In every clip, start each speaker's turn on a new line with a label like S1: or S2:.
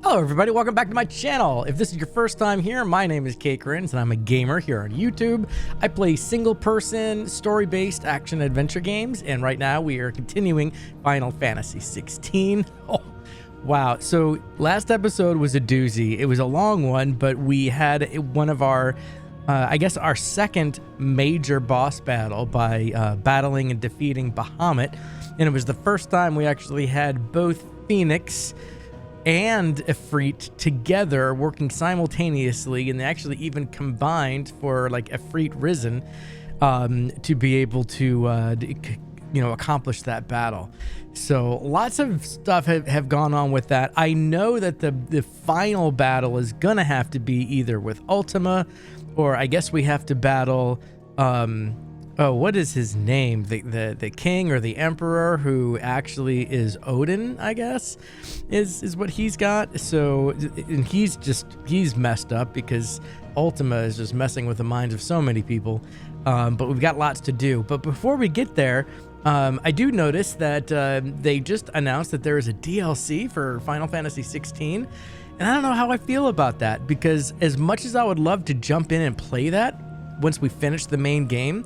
S1: Hello everybody, welcome back to my channel. If this is your first time here, my name is K-Crins and I'm a gamer here on YouTube. I play single-person, story-based action-adventure games, and right now we are continuing Final Fantasy 16. Oh, wow. So last episode was a doozy. It was a long one, but we had one of our, I guess our second major boss battle by battling and defeating Bahamut, and it was the first time we actually had both Phoenix and Ifrit together working simultaneously, and they actually even combined for like Ifrit Risen to be able to accomplish that battle. So lots of stuff have gone on with that. I know that the final battle is gonna have to be either with Ultima, or I guess we have to battle what is his name? The king or the emperor, who actually is Odin, I guess, is what he's got. So, and he's messed up because Ultima is just messing with the minds of so many people. But we've got lots to do. But before we get there, I do notice that they just announced that there is a DLC for Final Fantasy 16. And I don't know how I feel about that, because as much as I would love to jump in and play that once we finish the main game,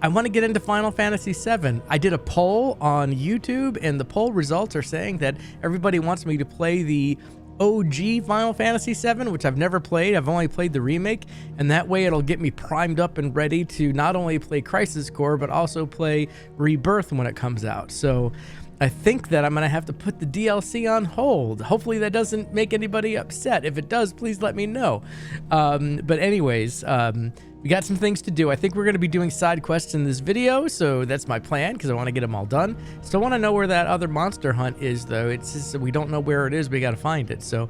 S1: I want to get into Final Fantasy 7. I did a poll on YouTube, and the poll results are saying that everybody wants me to play the OG Final Fantasy 7, which I've never played. I've only played the remake, and that way it'll get me primed up and ready to not only play Crisis Core, but also play Rebirth when it comes out. So I think that I'm going to have to put the DLC on hold. Hopefully that doesn't make anybody upset. If it does, please let me know. But anyways, we got some things to do. I think we're going to be doing side quests in this video, so that's my plan, because I want to get them all done. Still want to know where that other monster hunt is, though. It's just, we don't know where it is. We got to find it. So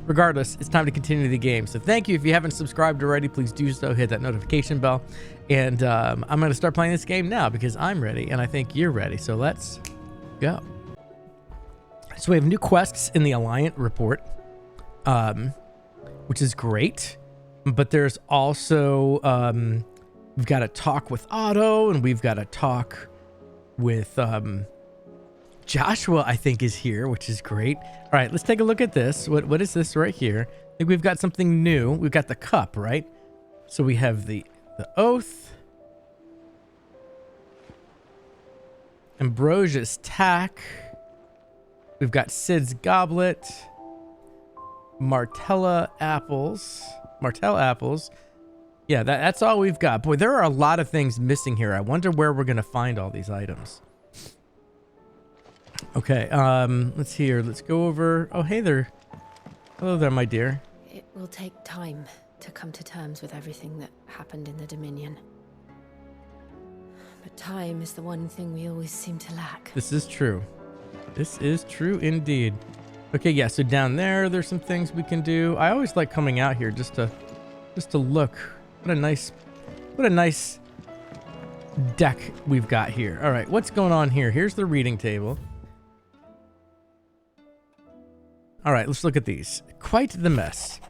S1: regardless, it's time to continue the game. So thank you. If you haven't subscribed already, please do so. Hit that notification bell. And I'm going to start playing this game now because I'm ready, and I think you're ready. So let's go. So we have new quests in the Alliant report, which is great. But there's also, we've got to talk with Otto, and we've got to talk with Joshua, I think, is here, which is great. All right, let's take a look at this. What is this right here? I think we've got something new. We've got the cup, right? So we have the oath, Ambrosia's tack. We've got Sid's goblet, Martell apples. Yeah, that's all we've got. Boy, there are a lot of things missing here. I wonder where we're gonna find all these items. Okay, let's see here. Let's go over. Oh, hey there. Hello there, my dear.
S2: It will take time to come to terms with everything that happened in the Dominion. But time is the one thing we always seem to lack.
S1: This is true. This is true indeed. Okay, yeah, so down there's some things we can do. I always like coming out here just to look. What a nice deck we've got here. All right, what's going on here? Here's the reading table. All right, let's look at these. Quite the mess.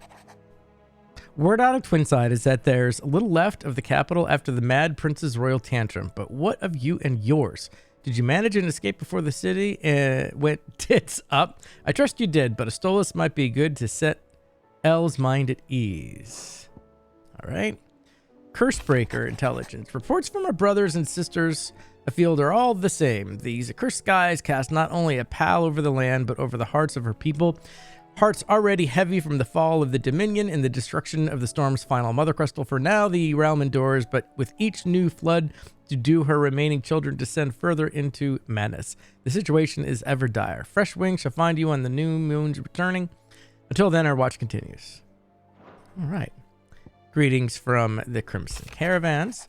S1: Word out of Twinside is that there's a little left of the capital after the Mad Prince's royal tantrum, but what of you and yours? Did you manage an escape before the city went tits up? I trust you did, but a Stolas might be good to set Elle's mind at ease. All right. Cursebreaker intelligence. Reports from our brothers and sisters afield are all the same. These accursed skies cast not only a pall over the land, but over the hearts of her people. Hearts already heavy from the fall of the Dominion and the destruction of the Storm's final mother crystal. For now, the realm endures, but with each new flood to do her remaining children descend further into madness. The situation is ever dire. Fresh wings shall find you on the new moon's returning. Until then, our watch continues. All right. Greetings from the Crimson Caravans.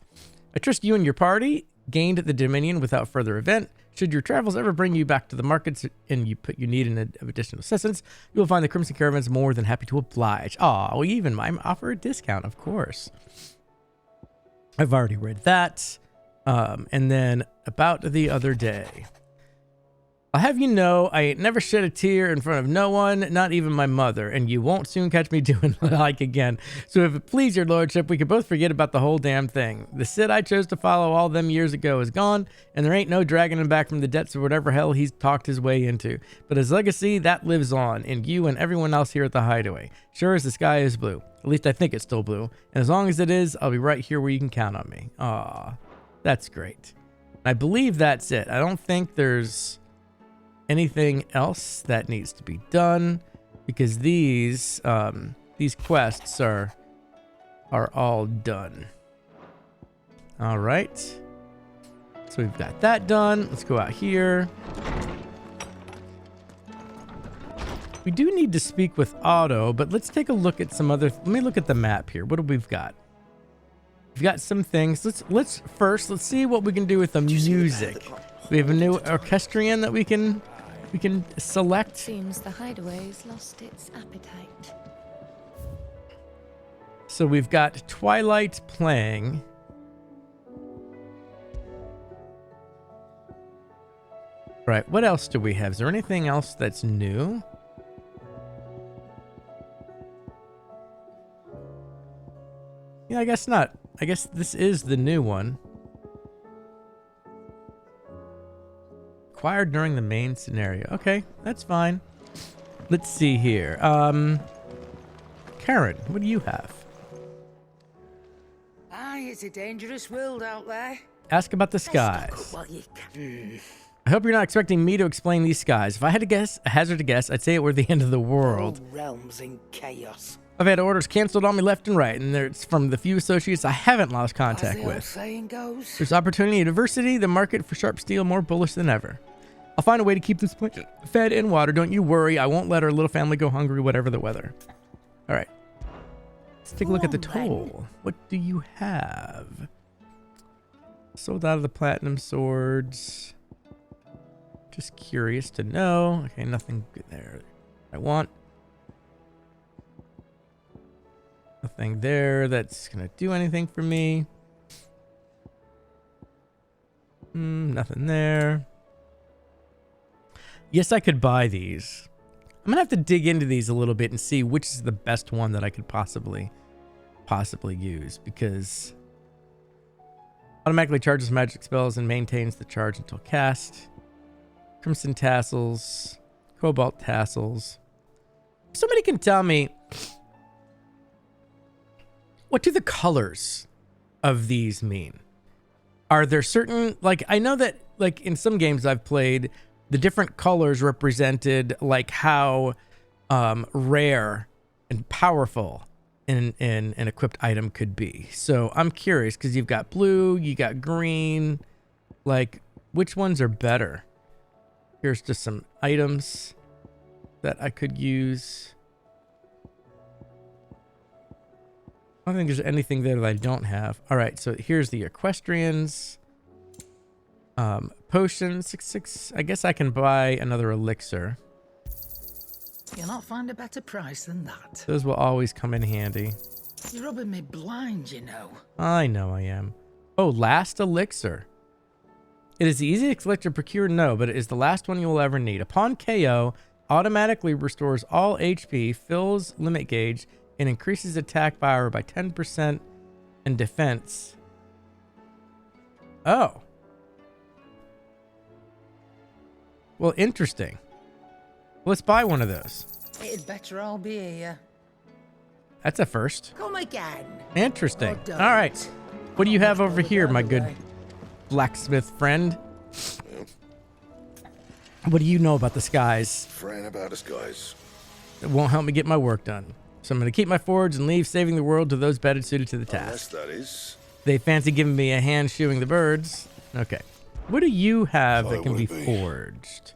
S1: I trust you and your party gained the Dominion without further event. Should your travels ever bring you back to the markets and you need an additional assistance, you will find the Crimson Caravans more than happy to oblige. Aw, we even might offer a discount, of course. I've already read that. And then about the other day. I'll have you know, I ain't never shed a tear in front of no one, not even my mother, and you won't soon catch me doing like again. So if it please your lordship, we could both forget about the whole damn thing. The Cid I chose to follow all them years ago is gone, and there ain't no dragging him back from the depths of whatever hell he's talked his way into. But his legacy, that lives on, in you and everyone else here at the Hideaway. Sure as the sky is blue. At least I think it's still blue. And as long as it is, I'll be right here where you can count on me. Aw, that's great. I believe that's it. I don't think there's anything else that needs to be done, because these quests are all done. All right, so we've got that done. Let's go out here. We do need to speak with Otto, but let's take a look at some other. Let me look at the map here. What do we've got? We've got some things. Let's see what we can do with the music. We have a new orchestrion that we can select.
S2: Seems the Hideaway's lost its appetite.
S1: So we've got Twilight playing. Right, what else do we have? Is there anything else that's new? Yeah, I guess not. I guess this is the new one. Acquired during the main scenario. Okay, that's fine. Let's see here. Karen, what do you have?
S3: Aye, it's a dangerous world out there.
S1: Ask about the skies.
S3: Well, you can.
S1: I hope you're not expecting me to explain these skies. If I had to guess, hazard a guess, I'd say it were the end of the world.
S3: All realms in chaos.
S1: I've had orders canceled on me left and right, and it's from the few associates I haven't lost contact
S3: As the old
S1: with.
S3: saying goes.
S1: There's opportunity and diversity, the market for sharp steel more bullish than ever. I'll find a way to keep this place fed and water. Don't you worry. I won't let our little family go hungry, whatever the weather. All right. Let's take a look at the toll. What do you have? Sold out of the platinum swords. Just curious to know. Okay, nothing good there. I want. Nothing there that's going to do anything for me. Nothing there. Yes, I could buy these. I'm going to have to dig into these a little bit and see which is the best one that I could possibly use, because automatically charges magic spells and maintains the charge until cast. Crimson tassels, cobalt tassels. If somebody can tell me, what do the colors of these mean? Are there certain, like, I know that, like, in some games I've played, the different colors represented, like, how rare and powerful an equipped item could be. So I'm curious, because you've got blue, you got green, like, which ones are better? Here's just some items that I could use. I don't think there's anything there that I don't have. All right, so here's the equestrians. Potions, 6. I guess I can buy another elixir.
S3: You'll not find a better price than that.
S1: Those will always come in handy.
S3: You're rubbing me blind, you know.
S1: I know I am. Oh, last elixir. It is the easiest elixir to procure, no, but it is the last one you will ever need. Upon KO, automatically restores all HP, fills limit gauge, and increases attack power by 10% and defense. Oh. Well, interesting. Let's buy one of those.
S3: It'd better all be here.
S1: That's a first.
S3: Come again.
S1: Interesting.
S3: Or
S1: All
S3: don't.
S1: right. What do you have over
S3: Much
S1: here,
S3: better
S1: my
S3: the
S1: good
S3: other way.
S1: blacksmith friend? What do you know about the skies?
S4: Fran about us, guys.
S1: It won't help me get my work done. So I'm going to keep my forge and leave saving the world to those better suited to the
S4: Unless
S1: task.
S4: that is.
S1: They fancy giving me a hand shoeing the birds. Okay. What do you have that can be
S4: would it be?
S1: forged?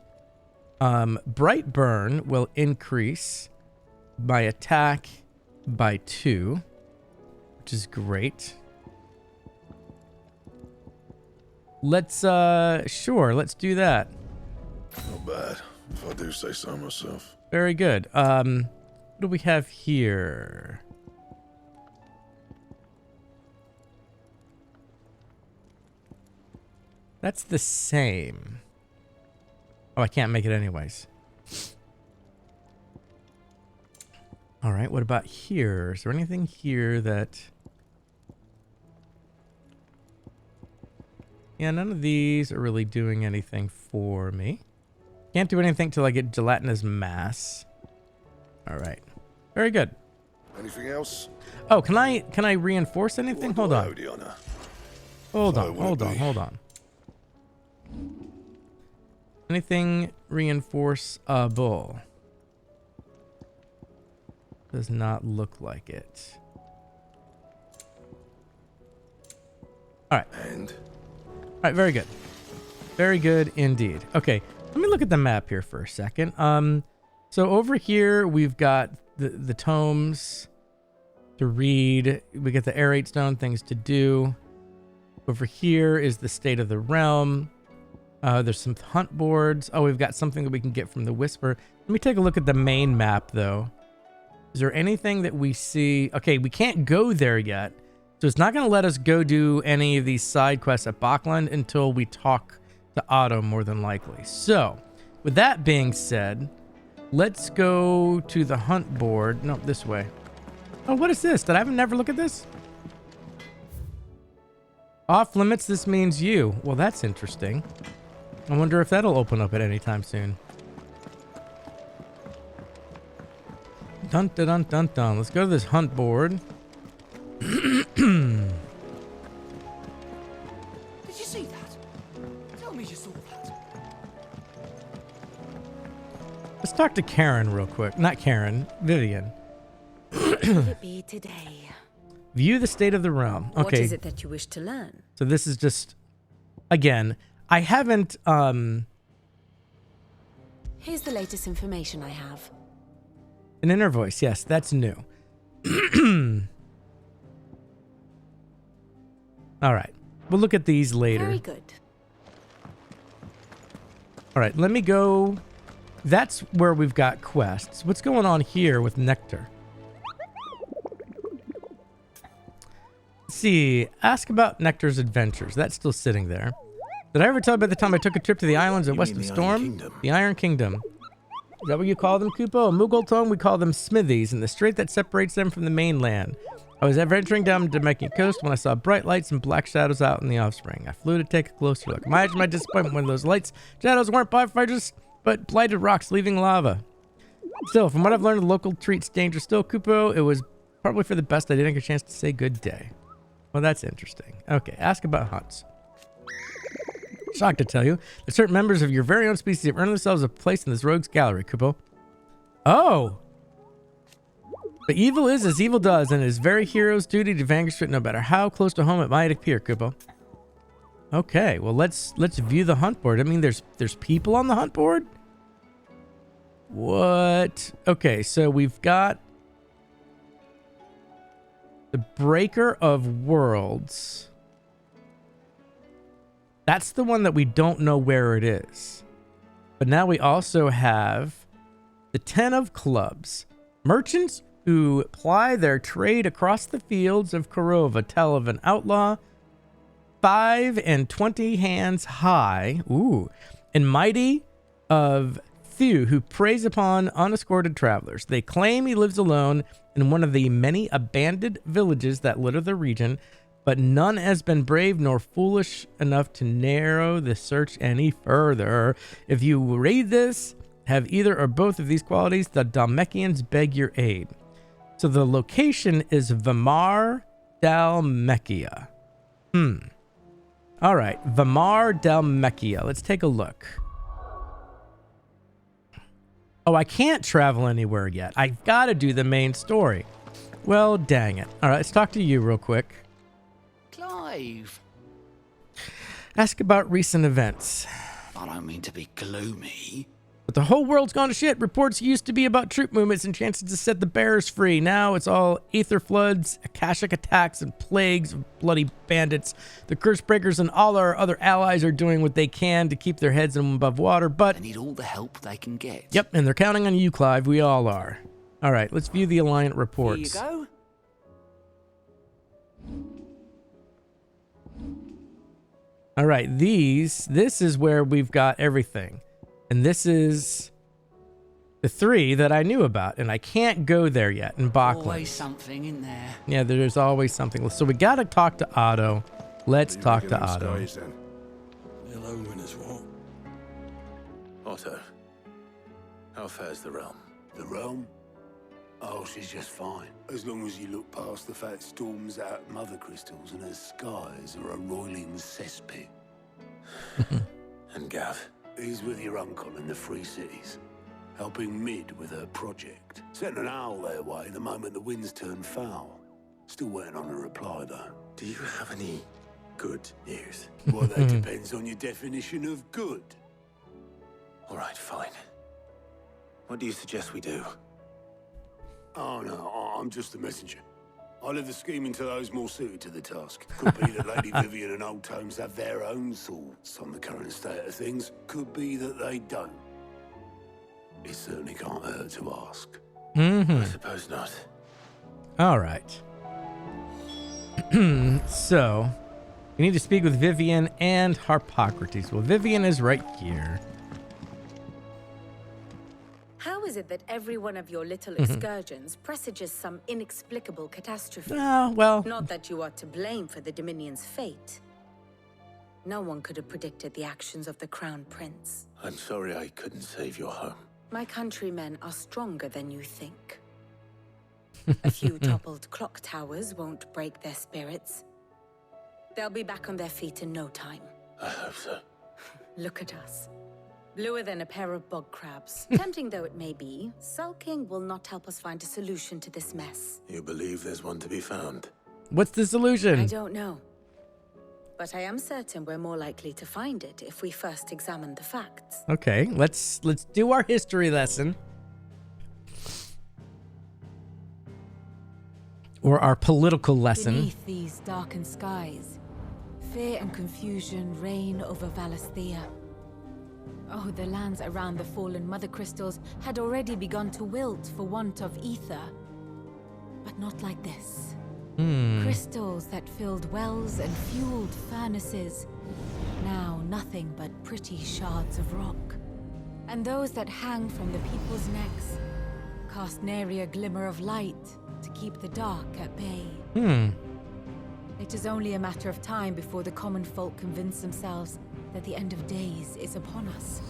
S1: Bright burn will increase my attack by 2, which is great. Let's sure, let's do that.
S4: Not bad, if I do say so myself.
S1: Very good. What do we have here? That's the same. Oh, I can't make it anyways. All right, what about here? Is there anything here that... Yeah, none of these are really doing anything for me. Can't do anything till I get gelatinous mass. All right. Very good.
S4: Anything else?
S1: Oh, can I reinforce anything? Hold on. Hold on. Anything reinforceable? Does not look like it. All right.
S4: And
S1: all right, very good. Very good indeed. Okay, let me look at the map here for a second. So over here we've got the tomes to read. We get the aerate stone, things to do. Over here is the state of the realm. There's some hunt boards. Oh, we've got something that we can get from the Whisper. Let me take a look at the main map, though. Is there anything that we see? Okay, we can't go there yet. So it's not going to let us go do any of these side quests at Bachland until we talk to Otto, more than likely. So, with that being said, let's go to the hunt board. No, this way. Oh, what is this? Did I never look at this? Off limits, this means you. Well, that's interesting. I wonder if that'll open up at any time soon. Dun dun dun dun dun. Let's go to this hunt board.
S5: Did you see that? Tell me you saw that.
S1: Let's talk to Karen real quick. Not Karen, Vivian.
S2: What will it be today?
S1: View the state of the realm. Okay.
S2: What is it that you wish to learn?
S1: So this is just, again, I haven't,
S2: Here's the latest information I have.
S1: an inner voice. Yes, that's new. All right. We'll look at these later.
S2: Very good.
S1: All right, let me go. That's where we've got quests. What's going on here with Nectar? Let's see. Ask about Nectar's adventures. That's still sitting there. Did I ever tell you about the time I took a trip to the islands at West of Storm? The Iron Kingdom. Is that what you call them, Kupo? In Mughal tongue, we call them smithies, and the strait that separates them from the mainland. I was adventuring down the Jamaican coast when I saw bright lights and black shadows out in the offspring. I flew to take a closer look. Imagine my disappointment when those lights, shadows weren't firefighters, but blighted rocks leaving lava. Still, from what I've learned, the local treats danger still, Kupo. It was probably for the best I didn't get a chance to say good day. Well, that's interesting. Okay, ask about hunts. Shocked to tell you that certain members of your very own species have earned themselves a place in this rogues gallery, Kupo. Oh! But evil is as evil does, and it is very hero's duty to vanquish it no matter how close to home it might appear, Kupo. Okay, well let's view the hunt board. I mean, there's people on the hunt board? What? Okay, so we've got the Breaker of Worlds. That's the one that we don't know where it is. But now we also have the 10 of Clubs. Merchants who ply their trade across the fields of Korova tell of an outlaw 5 and 20 hands high, and mighty of Thew, who preys upon unescorted travelers. They claim he lives alone in one of the many abandoned villages that litter the region, but none has been brave nor foolish enough to narrow the search any further. If you read this, have either or both of these qualities, the Dalmekians beg your aid. So the location is Vamar Dalmekia. All right, Vamar Dalmekia. Let's take a look. Oh, I can't travel anywhere yet. I've got to do the main story. Well, dang it. All right, let's talk to you real quick.
S5: Clive.
S1: Ask about recent events.
S5: I don't mean to be gloomy.
S1: But the whole world's gone to shit. Reports used to be about troop movements and chances to set the bearers free. Now it's all aether floods, Akashic attacks, and plagues of bloody bandits. The curse breakers and all our other allies are doing what they can to keep their heads above water, but...
S5: They need all the help they can get.
S1: Yep, and they're counting on you, Clive. We all are. All right, let's view the Alliant reports.
S5: Here you go.
S1: All right, this is where we've got everything. And this is the 3 that I knew about, and I can't go there yet in Bachland.
S5: Always something in there.
S1: Yeah, there's always something. So we gotta talk to Otto. Let's talk to Otto.
S4: Hello, winners, what? Otto, how fares the realm?
S6: The realm? Oh, she's just fine. As long as you look past the fat storms out mother crystals and her skies are a roiling cesspit.
S4: And Gav?
S6: He's with your uncle in the Free Cities, helping Mid with her project. Sent an owl their way the moment the winds turned foul. Still waiting on a reply, though.
S4: Do you have any good news?
S6: Well, that depends on your definition of good.
S4: All right, fine. What do you suggest we do?
S6: Oh, no, I'm just the messenger. I leave the scheming to those more suited to the task. Could be that Lady Vivian and Old Tomes have their own thoughts on the current state of things. Could be that they don't. It certainly can't hurt to ask.
S4: I suppose not.
S1: All right. So, you need to speak with Vivian and Harpocrates. Well, Vivian is right here.
S7: How is it that every one of your little excursions presages some inexplicable catastrophe?
S1: Well,
S7: Not that you are to blame for the Dominion's fate. No one could have predicted the actions of the Crown Prince.
S4: I'm sorry I couldn't save your home.
S7: My countrymen are stronger than you think. A few toppled clock towers won't break their spirits. They'll be back on their feet in no time.
S4: I hope so.
S7: Look at us. Bluer than a pair of bog crabs. Tempting though it may be, sulking will not help us find a solution to this mess.
S4: You believe there's one to be found?
S1: what's the solution?
S7: I don't know. But I am certain we're more likely to find it if we first examine the facts.
S1: Okay, let's do our history lesson. Or our political lesson.
S8: Beneath these darkened skies, fear and confusion reign over Valisthea. Oh, the lands around the fallen mother crystals had already begun to wilt for want of ether. But not like this. Crystals that filled wells and fueled furnaces. Now nothing but pretty shards of rock. And those that hang from the people's necks cast nary a glimmer of light to keep the dark at bay. It is only a matter of time before the common folk convince themselves that the end of days is upon us.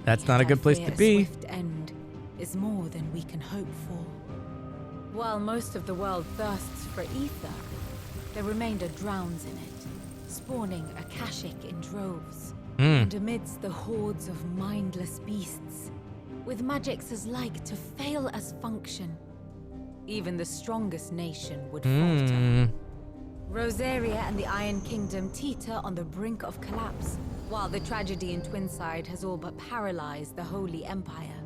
S1: That's
S8: Yet
S1: not a
S8: I
S1: good place
S8: fear
S1: to
S8: a
S1: be.
S8: swift end is more than we can hope for. While most of the world thirsts for ether, the remainder drowns in it, spawning Akashic in droves. And amidst the hordes of mindless beasts, with magics as like to fail as function, even the strongest nation would falter. Rosaria and the Iron Kingdom teeter on the brink of collapse, while the tragedy in Twinside has all but paralyzed the Holy Empire.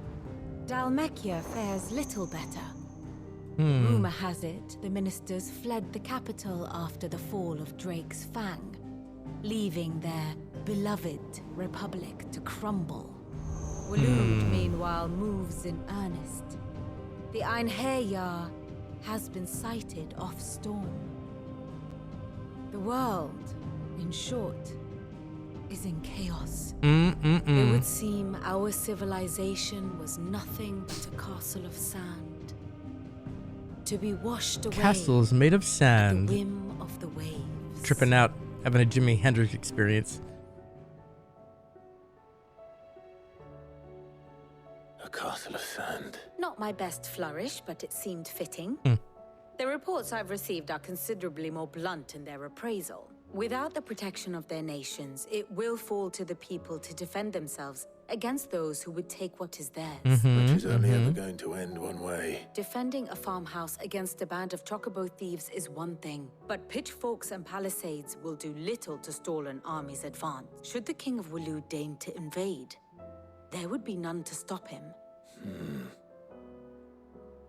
S8: Dalmekia fares little better. Rumor has it the ministers fled the capital after the fall of Drake's Fang, leaving their beloved republic to crumble. Waloed, meanwhile, moves in earnest. The Einherjar has been sighted off storm. The world, in short, is in chaos. It would seem our civilization was nothing but a castle of sand, to be washed away
S1: Castles made of
S8: at the
S1: sand.
S8: whim of the waves.
S1: Tripping out, having a Jimi Hendrix experience.
S4: A castle of sand.
S7: Not my best flourish, but it seemed fitting. The reports I've received are considerably more blunt in their appraisal. Without the protection of their nations, it will fall to the people to defend themselves against those who would take what is theirs.
S4: Which is only ever going to end one way.
S7: Defending a farmhouse against a band of chocobo thieves is one thing, but pitchforks and palisades will do little to stall an army's advance. Should the King of Waloed deign to invade, there would be none to stop him.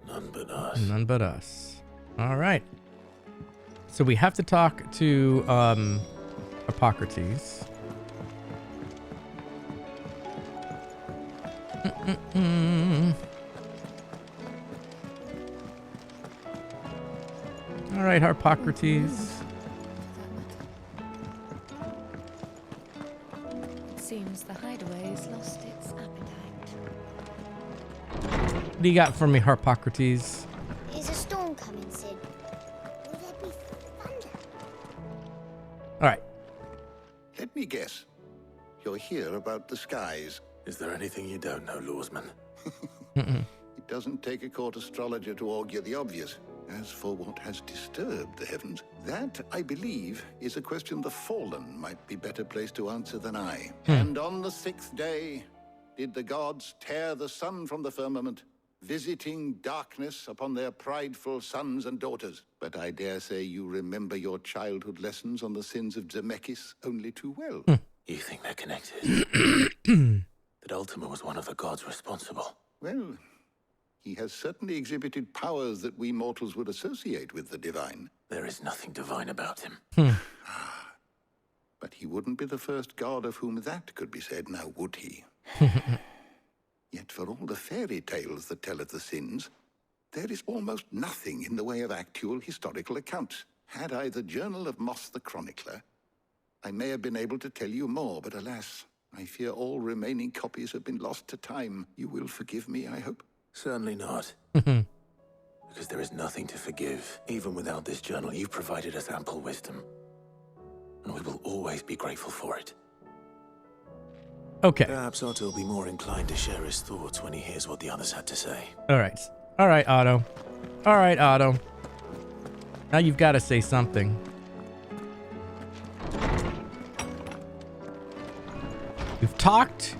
S4: None but us.
S1: None but us. All right. So we have to talk to Hippocrates. All right, Hippocrates.
S2: Seems the hideaway has lost its appetite.
S1: What do you got for me, Harpocrates?
S9: Is a storm coming, Sid? Will there be thunder?
S1: All right.
S10: Let me guess. You're here about the skies.
S4: Is there anything you don't know, Lawsman?
S10: It doesn't take a court astrologer to augur the obvious. As for what has disturbed the heavens, that, I believe, is a question the Fallen might be better placed to answer than I. And on the 6th day, did the gods tear the sun from the firmament, visiting darkness upon their prideful sons and daughters. But I dare say you remember your childhood lessons on the sins of Zemeckis only too well.
S4: You think they're connected? That Ultima was one of the gods responsible?
S10: Well, he has certainly exhibited powers that we mortals would associate with the divine.
S4: There is nothing divine about him.
S10: But he wouldn't be the first god of whom that could be said, now would he? Yet for all the fairy tales that tell of the sins, there is almost nothing in the way of actual historical accounts. Had I the Journal of Moss the Chronicler, I may have been able to tell you more, but alas, I fear all remaining copies have been lost to time. You will forgive me, I hope?
S4: Certainly not. Because there is nothing to forgive. Even without this journal, you've provided us ample wisdom. And we will always be grateful for it.
S1: Okay.
S4: Perhaps Otto will be more inclined to share his thoughts when he hears what the others had to say.
S1: All right. All right, Otto. All right, Otto. Now you've got to say something. We've talked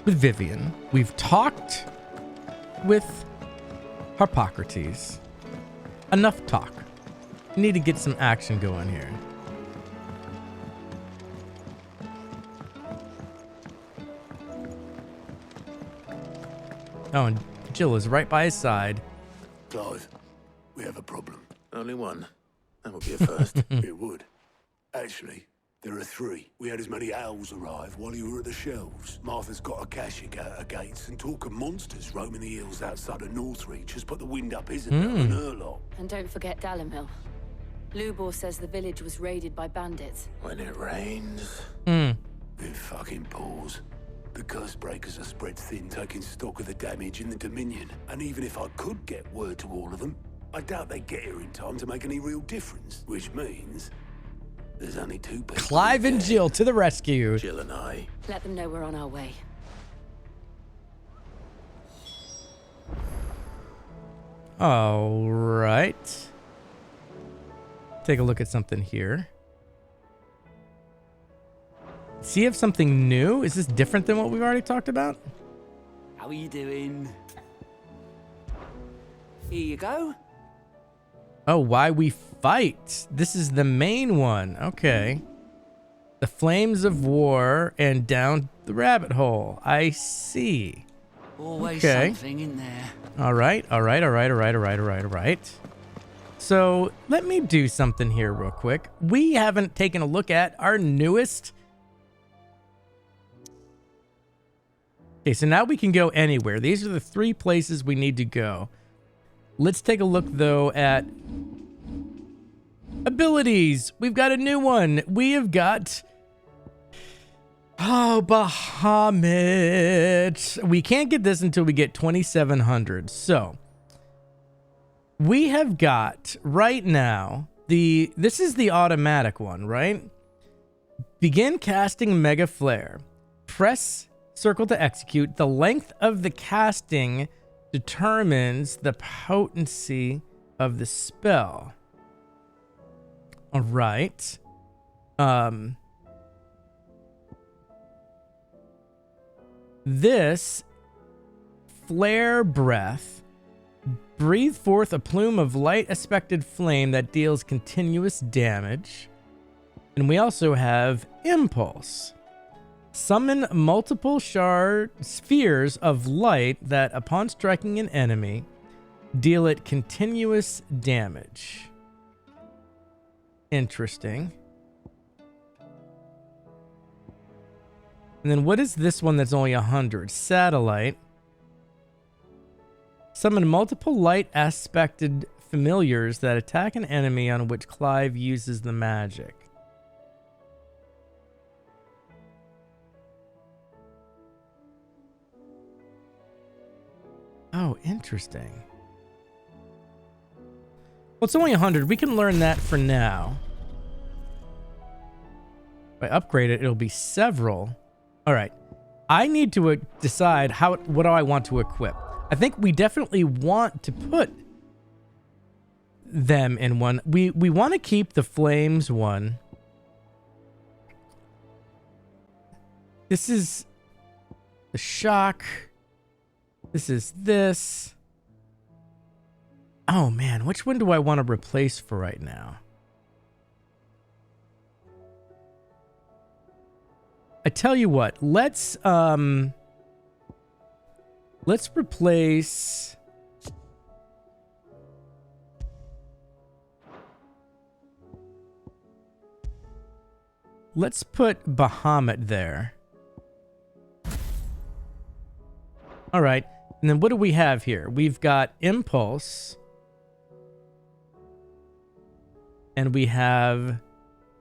S1: with Vivian. We've talked with Harpocrates. Enough talk. We need to get some action going here. Oh, and Jill is right by his side.
S6: Clive, we have a problem.
S4: Only one. That would be a first.
S6: It would. Actually, there are 3. We had as many owls arrive while you were at the shelves. Martha's got a Kashyyyk out her gates, and talk of monsters roaming the hills outside of Northreach has put the wind up Isabel and her lot.
S2: And don't forget Dalimil. Lubor says the village was raided by bandits.
S4: When it rains.
S6: It fucking pours. The curse breakers are spread thin, taking stock of the damage in the Dominion. And even if I could get word to all of them, I doubt they'd get here in time to make any real difference. Which means there's only 2 people.
S1: Clive and Jill to the rescue.
S4: Jill and I.
S2: Let them know we're on our way.
S1: All right. Take a look at something here. Does he have something new? Is this different than what we've already talked about?
S5: How are you doing? Here you go.
S1: Oh, why we fight. This is the main one. Okay. The flames of war and down the rabbit hole. I see.
S5: Always
S1: Okay.
S5: something in there.
S1: All right. So let me do something here real quick. We haven't taken a look at our newest. Okay, so now we can go anywhere. These are the 3 places we need to go. Let's take a look, though, at abilities. We've got a new one. We have got... Oh, Bahamut. We can't get this until we get 2,700. So, we have got, right now, this is the automatic one, right? Begin casting Mega Flare. Press circle to execute. The length of the casting determines the potency of the spell. All right. This flare breath. Breathe forth a plume of light aspected flame that deals continuous damage. And we also have impulse. Summon multiple spheres of light that, upon striking an enemy, deal it continuous damage. Interesting. And then what is this one that's only 100? Satellite. Summon multiple light aspected familiars that attack an enemy on which Clive uses the magic. Oh, interesting. Well, it's only 100. We can learn that for now. If I upgrade it, it'll be several. All right. I need to decide what do I want to equip. I think we definitely want to put them in one. We want to keep the flames one. This is the shock. This is this. Oh man, which one do I want to replace for right now? I tell you what, let's replace let's put Bahamut there. All right. And then what do we have here? We've got Impulse. And we have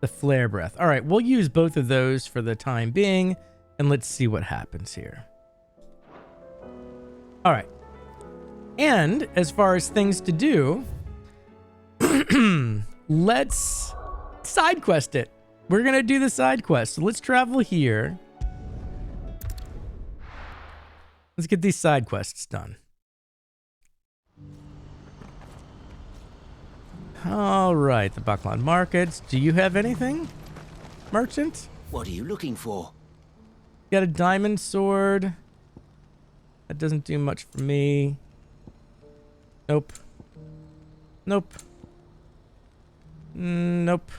S1: the Flare Breath. All right, we'll use both of those for the time being, and let's see what happens here. All right. And as far as things to do, let's side quest it. We're going to do the side quest. So let's travel here. Let's get these side quests done. All right, the Baklan Markets. Do you have anything, merchant?
S5: What are you looking for?
S1: Got a diamond sword. That doesn't do much for me. Nope. Nope. Nope.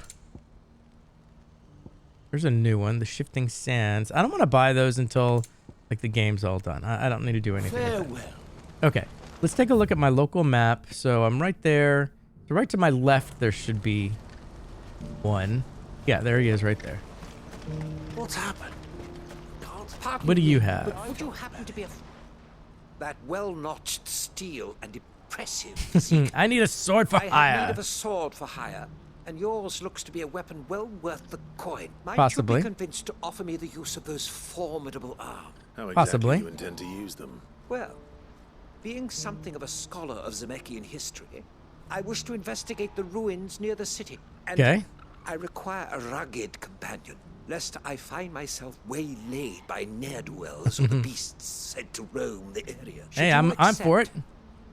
S1: There's a new one, the Shifting Sands. I don't want to buy those until like the game's all done. I don't need to do anything.
S5: Farewell.
S1: Okay, let's take a look at my local map. So I'm right there. So right to my left, there should be one. Yeah, there he is right there.
S5: What's happened?
S1: What do you have?
S5: Would you happen to be that well-notched steel and impressive?
S1: I need a sword for
S5: I have
S1: hire.
S5: need of a sword for hire, and yours looks to be a weapon well worth the coin. Might
S1: Possibly.
S5: you be convinced to offer me the use of those formidable arms?
S4: How exactly
S1: Possibly.
S4: do you intend to use them?
S5: Well, being something of a scholar of Zemeckis history, I wish to investigate the ruins near the city. And
S1: Okay.
S5: I require a rugged companion, lest I find myself waylaid by ne'er-do-wells or the beasts said to roam the area. Should
S1: Hey,
S5: you
S1: I'm for it.
S5: accept,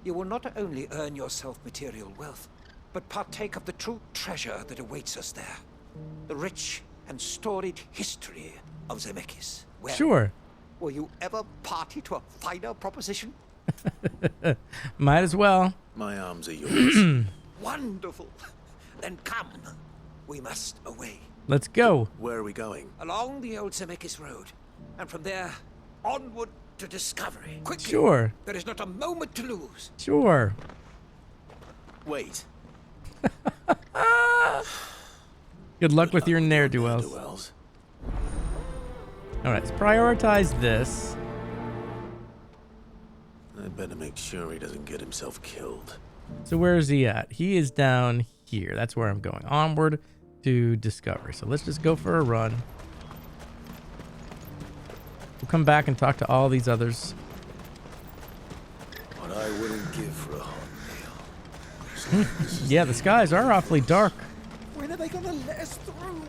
S5: you will not only earn yourself material wealth, but partake of the true treasure that awaits us there. The rich and storied history of Zemeckis. Well,
S1: Sure.
S5: will you ever party to a finer proposition?
S1: Might as well.
S4: My arms are yours.
S5: Wonderful. Then come. We must away.
S1: Let's go.
S4: Where are we going?
S5: Along the old Zemeckis Road. And from there, onward to discovery. Quickly.
S1: Sure.
S5: There is not a moment to lose.
S1: Sure.
S4: Wait.
S1: Good luck with your ne'er-do-wells.
S4: Ne'er-do-wells.
S1: All right, let's prioritize this.
S4: I better make sure he doesn't get himself killed.
S1: So where is he at? He is down here. That's where I'm going. Onward to discovery. So let's just go for a run. We'll come back and talk to all these others.
S4: What I wouldn't give for a hot meal.
S1: Yeah, the skies are awfully dark.
S5: When are they going to let us through?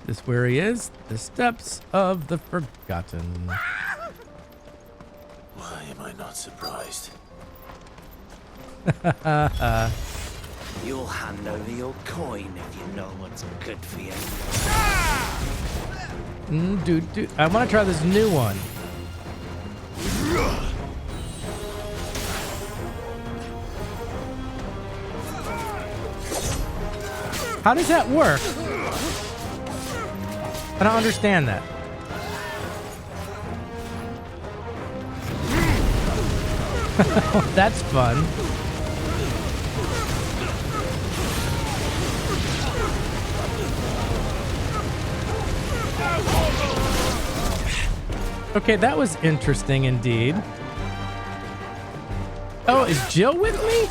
S1: This where he is. The steps of the forgotten.
S4: Why am I not surprised?
S5: You'll hand over your coin if you know what's good for you.
S1: Dude. I want to try this new one. How does that work? I don't understand that. That's fun. Okay, that was interesting indeed. Oh, is Jill with me?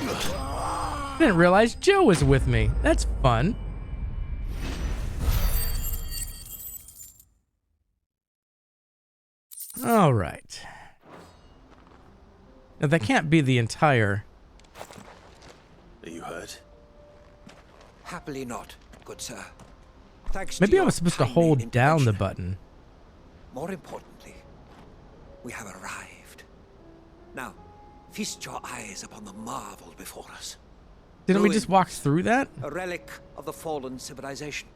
S1: I didn't realize Jill was with me. That's fun. All right. Now, that can't be the entire...
S4: Are you hurt?
S5: Happily not, good sir. Thanks
S1: Maybe
S5: to
S1: I
S5: your
S1: was supposed to
S5: timely
S1: hold down the
S5: intervention.
S1: button.
S5: More importantly, we have arrived. Now, feast your eyes upon the marvel before us.
S1: Didn't we just walk through that?
S5: A relic of the fallen civilization.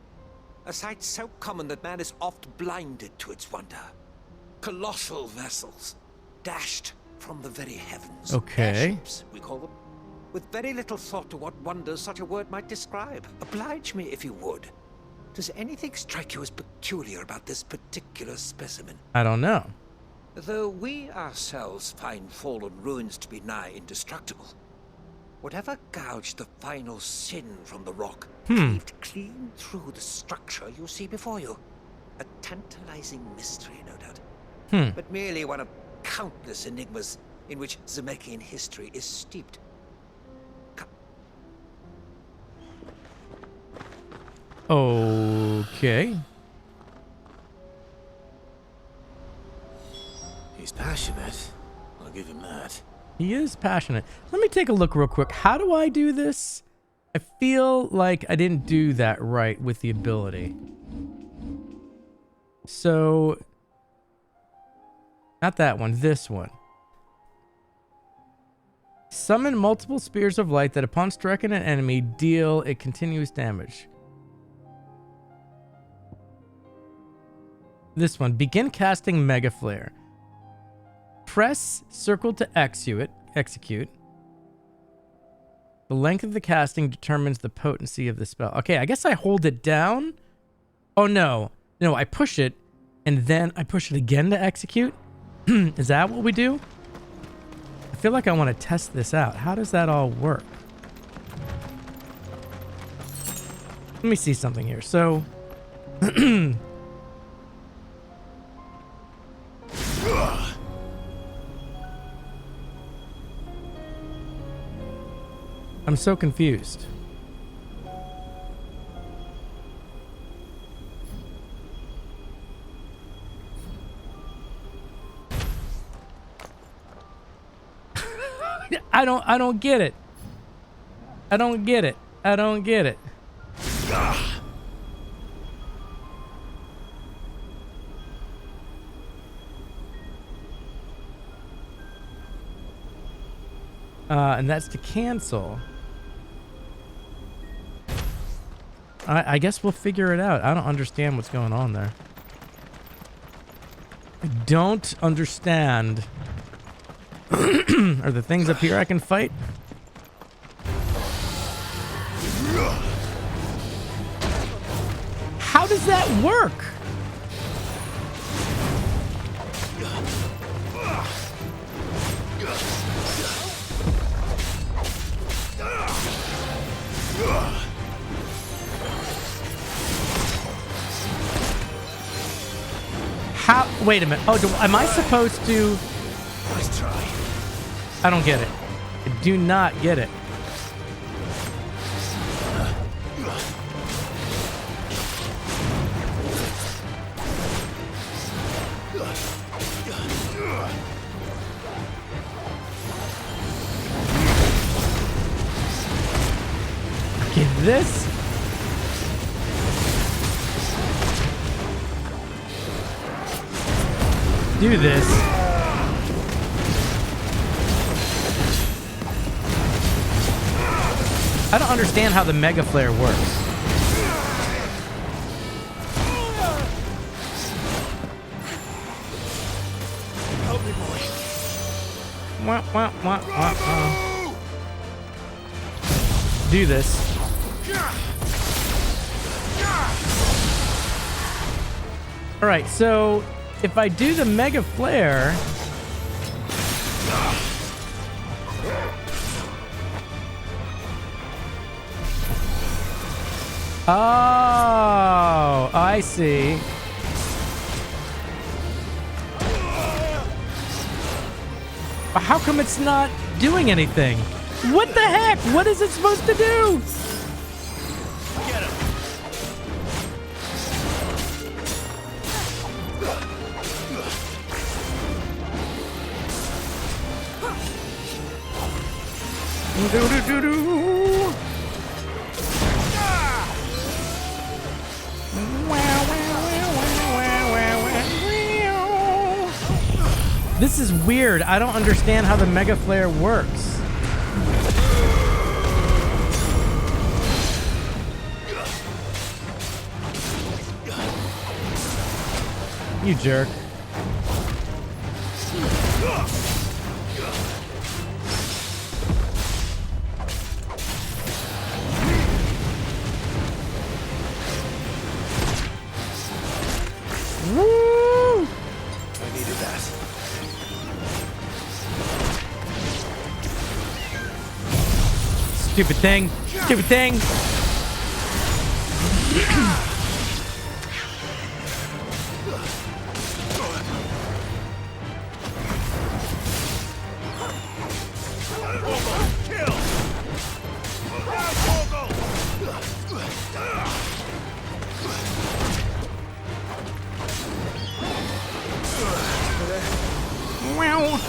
S5: A sight so common that man is oft blinded to its wonder. Colossal vessels, dashed from the very heavens.
S1: Okay.
S5: Airships, we call them. With very little thought to what wonders such a word might describe. Oblige me if you would. Does anything strike you as peculiar about this particular specimen?
S1: I don't know.
S5: Though we ourselves find fallen ruins to be nigh indestructible, whatever gouged the final sin from the rock cleaved clean through the structure you see before you. A tantalizing mystery, no doubt. But merely one of countless enigmas in which Zemeckis history is steeped.
S1: Okay.
S4: He's passionate. I'll give him that.
S1: He is passionate. Let me take a look real quick. How do I do this? I feel like I didn't do that right with the ability. So, not that one, this one. Summon multiple spears of light that upon striking an enemy deal a continuous damage. This one, begin casting Mega Flare. Press circle to execute. The length of the casting determines the potency of the spell. Okay, I guess I hold it down. Oh, no. No, I push it, and then I push it again to execute. Is that what we do? I feel like I want to test this out. How does that all work? Let me see something here. So... I'm so confused. I don't get it. I don't get it. I don't get it. And that's to cancel. I guess we'll figure it out. I don't understand what's going on there. I don't understand. Are the things up here I can fight? How does that work? How? Wait a minute. Oh, am I supposed to?
S4: Nice try.
S1: I don't get it. I do not get it. Okay, this. Do this. I don't understand how the Mega Flare works.
S4: Help me, boy.
S1: Wah, wah, wah, wah, wah. Do this. All right, so if I do the Mega Flare... Oh, I see. How come it's not doing anything? What the heck? What is it supposed to do?
S4: Get him.
S1: Do-do-do-do. This is weird. I don't understand how the Mega Flare works. You jerk. Woo!
S5: I needed that.
S1: Stupid thing. Stupid thing. Wow.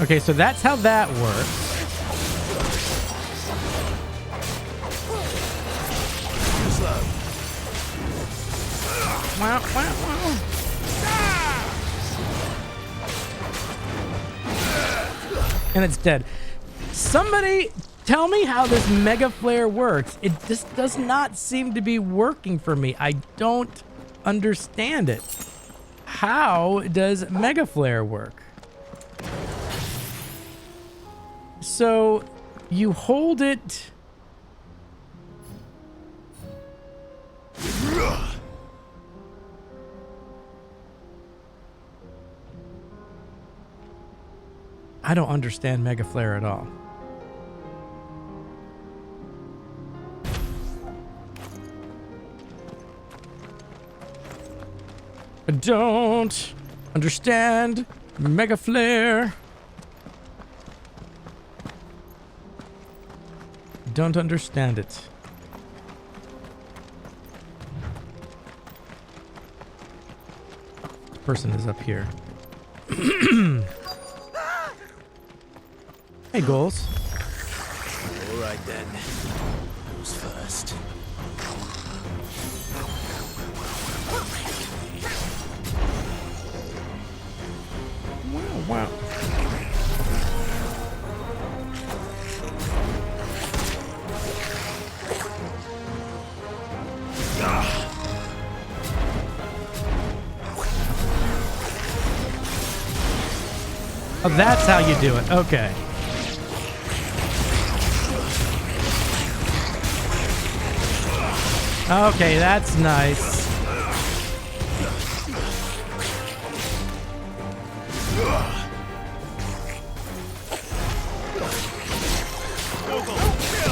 S1: Okay, so that's how that works. Wow, wow, wow. And it's dead. Somebody tell me how this Mega Flare works. It just does not seem to be working for me. I don't understand it. How does Mega Flare work? So you hold it. I don't understand Mega Flare at all. I don't understand Mega Flare. Don't understand it. This person is up here. Hey, Goals.
S4: All right then. Who's first?
S1: Wow, wow. Oh, that's how you do it. Okay. Okay, that's nice.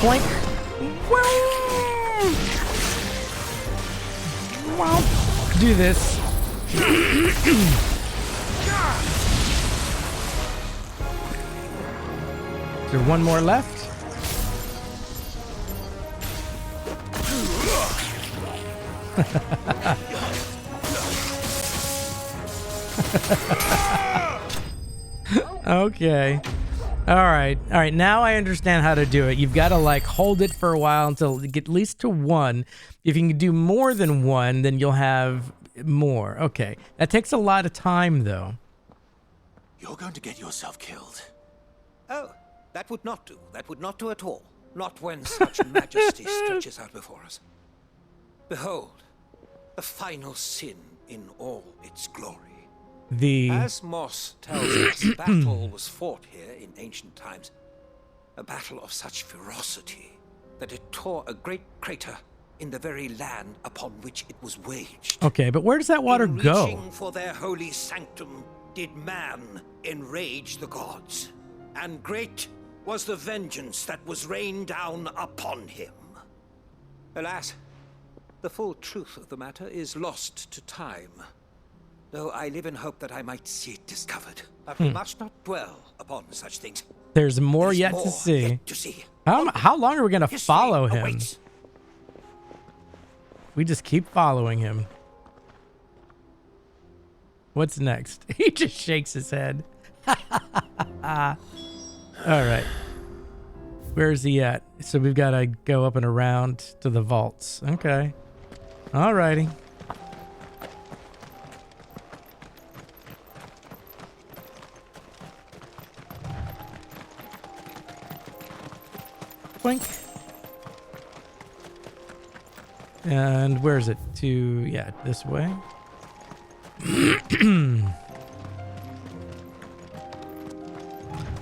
S1: Boink. Well, do this. Is there one more left? Okay. All right. Now I understand how to do it. You've got to like hold it for a while until you get at least to one. If you can do more than one, then you'll have more. Okay. That takes a lot of time, though.
S4: You're going to get yourself killed.
S5: Oh, that would not do. That would not do at all. Not when such majesty stretches out before us. Behold, the final sin in all its glory. As Moss tells us, battle was fought here in ancient times. A battle of such ferocity that it tore a great crater in the very land upon which it was waged.
S1: Okay, but where does that water go?
S5: Reaching for their holy sanctum, did man enrage the gods, and great was the vengeance that was rained down upon him. Alas, the full truth of the matter is lost to time. though I live in hope that I might see it discovered. But we must not dwell upon such things.
S1: There's more
S5: There's
S1: yet
S5: more
S1: to see.
S5: yet to see.
S1: How long are we going to
S5: History
S1: follow him?
S5: awaits.
S1: We just keep following him. What's next? He just shakes his head. All right. Where is he at? So we've got to go up and around to the vaults. Okay. All righty. Boink. And where is it? Yeah, this way.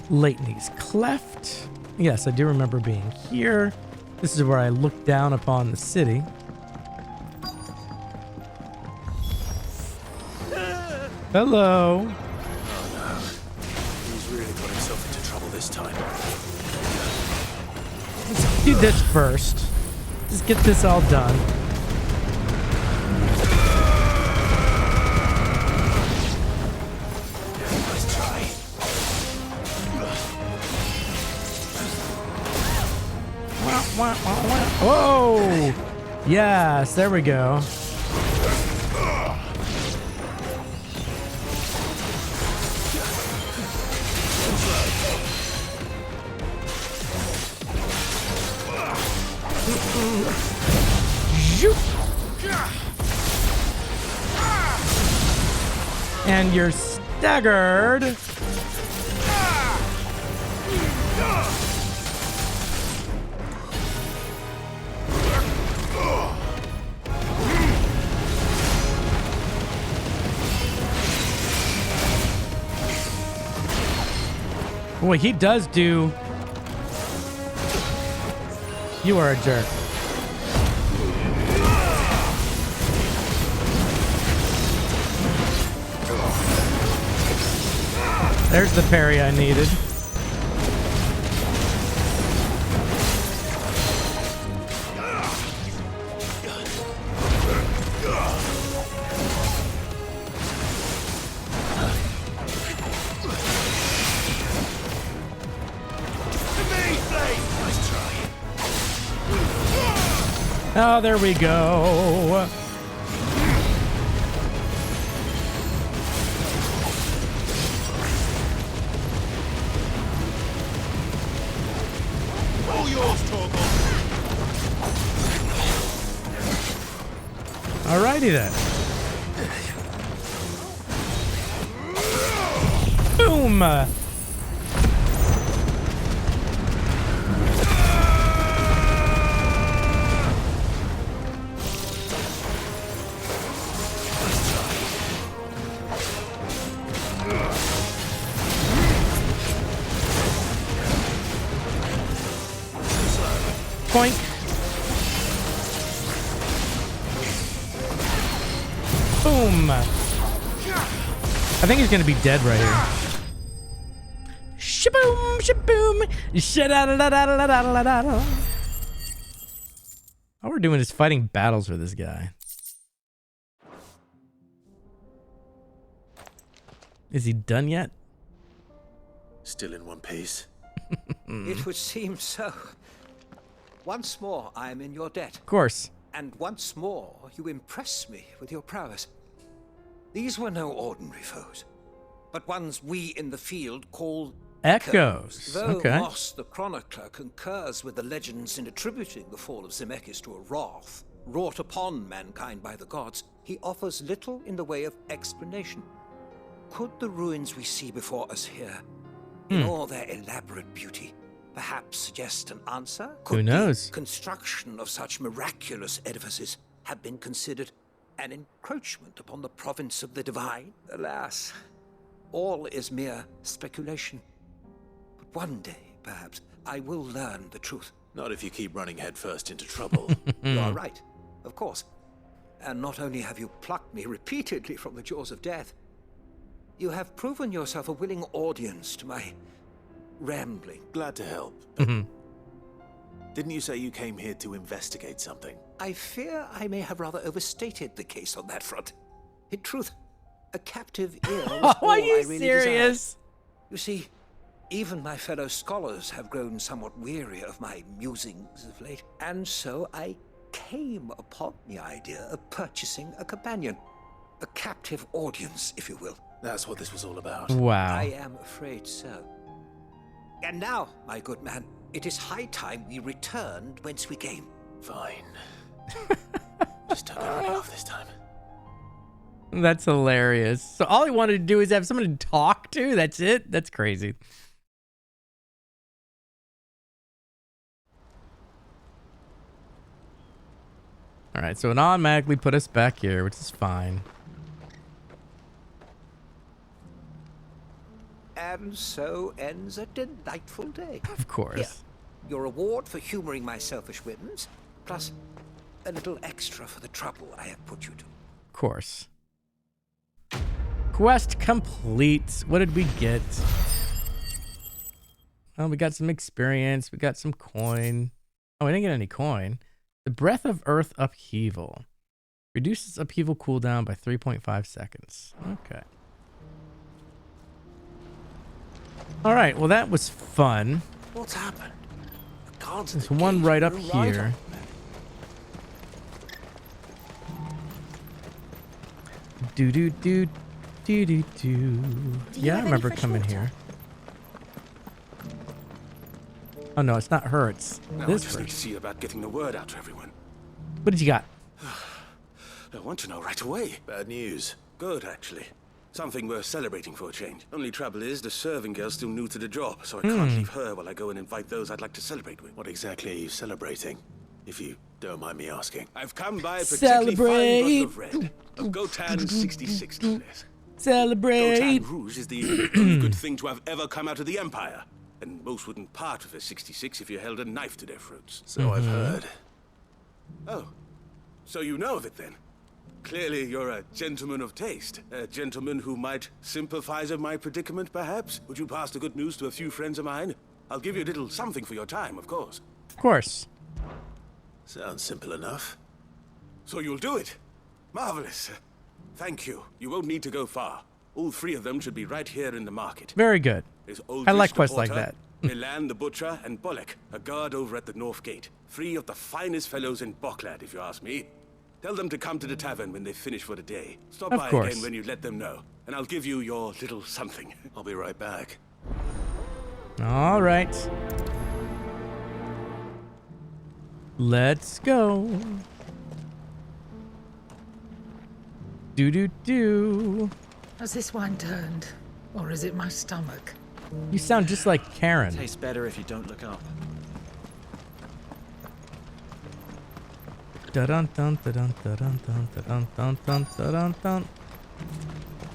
S1: Layton's Cleft. Yes, I do remember being here. This is where I look down upon the city. Hello.
S4: Oh no. He's really got himself into trouble this time.
S1: Let's do this first. Just get this all done.
S4: Nice try.
S1: Whoa! Yes, there we go. And you're staggered. Boy, he does do. You are a jerk. There's the parry I needed. Oh, there we go. Alrighty then. Boom! Point. Boom. I think he's gonna be dead right here. Shaboom, shaboom, shadadadadadadadadada. All we're doing is fighting battles for this guy. Is he done yet?
S4: Still in one piece.
S5: It would seem so. Once more, I am in your debt.
S1: Of course.
S5: And once more, you impress me with your prowess. These were no ordinary foes, but ones we in the field call
S1: Echoes.
S5: Though
S1: Okay.
S5: Moss the Chronicler concurs with the legends in attributing the fall of Zemeckis to a wrath wrought upon mankind by the gods, he offers little in the way of explanation. Could the ruins we see before us here, in all their elaborate beauty, perhaps suggest an answer? Could
S1: Who knows?
S5: the construction of such miraculous edifices have been considered an encroachment upon the province of the divine? Alas, all is mere speculation. But one day, perhaps, I will learn the truth.
S4: Not if you keep running headfirst into trouble.
S5: You are right, of course. And not only have you plucked me repeatedly from the jaws of death, you have proven yourself a willing audience to my rambling.
S4: Glad to help. Didn't you say you came here to investigate something?
S5: I fear I may have rather overstated the case on that front. In truth, A captive ear was all
S1: Are you
S5: I really
S1: serious?
S5: desired. You see, even my fellow scholars have grown somewhat weary of my musings of late, and so I came upon the idea of purchasing a companion. A captive audience, if you will.
S4: That's what this was all about.
S1: Wow.
S5: I am afraid so. And now, my good man, it is high time we returned whence we came.
S4: Fine. Just don't get running off this time.
S1: That's hilarious. So all he wanted to do is have someone to talk to? That's it? That's crazy. All right, so it automatically put us back here, which is fine.
S5: And so ends a delightful day.
S1: Of course.
S5: Here, your reward for humoring my selfish whims, plus a little extra for the trouble I have put you to.
S1: Of course. Quest complete. What did we get? Well, we got some experience. We got some coin. Oh, I didn't get any coin. The Breath of Earth Upheaval. Reduces upheaval cooldown by 3.5 seconds. Okay. All right. Well, that was fun.
S4: What's happened? The guards at
S1: There's
S4: the
S1: one
S4: gate
S1: right up
S4: were right
S1: here. Do do do do do do. Yeah, I remember coming here. Oh no, it's not her. It's
S11: Now
S1: this
S11: I just need to
S1: person.
S11: see about getting the word out to everyone.
S1: What did you got?
S11: I want to know right away.
S4: Bad news.
S11: Good, actually. Something worth celebrating for a change. Only trouble is, the serving girl's still new to the job, so I can't leave her while I go and invite those I'd like to celebrate with.
S4: What exactly are you celebrating? If you don't mind me asking.
S11: I've come by a particularly
S1: Celebrate.
S11: fine bottle of red. Of Gotan 66, no less.
S1: Celebrate.
S11: Gotan Rouge is the only good thing to have ever come out of the Empire. And most wouldn't part with a 66 if you held a knife to their throats.
S4: So I've heard.
S11: Oh, so you know of it then? Clearly you're a gentleman of taste. A gentleman who might sympathize with my predicament, perhaps? Would you pass the good news to a few friends of mine? I'll give you a little something for your time, of course.
S1: Of course.
S4: Sounds simple enough.
S11: So you'll do it? Marvelous. Thank you. You won't need to go far. All three of them should be right here in the market.
S1: Very good.
S11: There's
S1: I like
S11: Oldrich the
S1: quests like
S11: porter,
S1: that.
S11: Milan the butcher, and Bolek, a guard over at the North Gate. Three of the finest fellows in Boklad, if you ask me. Tell them to come to the tavern when they finish for the day. Stop
S1: Of
S11: by
S1: course.
S11: again when you let them know, and I'll give you your little something.
S4: I'll be right back.
S1: All right. Let's go. Do do do.
S3: Has this wine turned? Or is it my stomach?
S1: You sound just like Karen.
S12: Tastes better if you don't look up.
S1: Dun dun dun dun dun dun dun dun dun dun dun.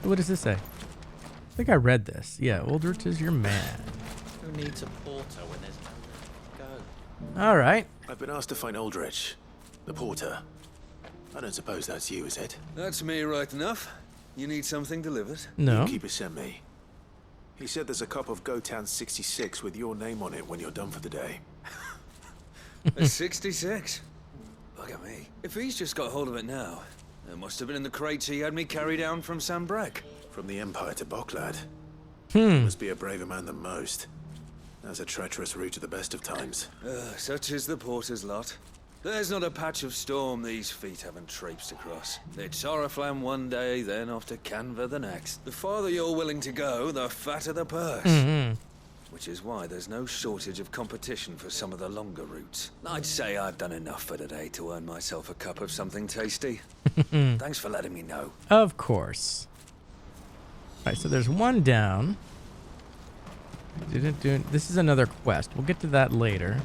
S1: What does this say? I think I read this. Yeah, Oldrich is your man.
S12: Who needs a porter when there's nowhere to go?
S1: All right.
S4: I've been asked to find Oldrich, the porter. I don't suppose that's you, is it?
S13: That's me, right enough. You need something delivered?
S1: No.
S4: The keeper sent me. He said there's a cup of Gotan 66 with your name on it when you're done for the day.
S13: A 66? Look at me. If he's just got hold of it now, it must have been in the crates he had me carry down from Sambrek.
S4: From the Empire to Boklad.
S1: Hmm.
S4: Must be a braver man than most. That's a treacherous route at the best of times.
S13: Such is the porter's lot. There's not a patch of storm these feet haven't traipsed across. It's Oriflamme one day, then off to Canva the next. The farther you're willing to go, the fatter the purse.
S1: Mm-hmm.
S13: Which is why there's no shortage of competition for some of the longer routes. I'd say I've done enough for today to earn myself a cup of something tasty. Thanks for letting me know.
S1: Of course. All right, so there's one down. This is another quest. We'll get to that later.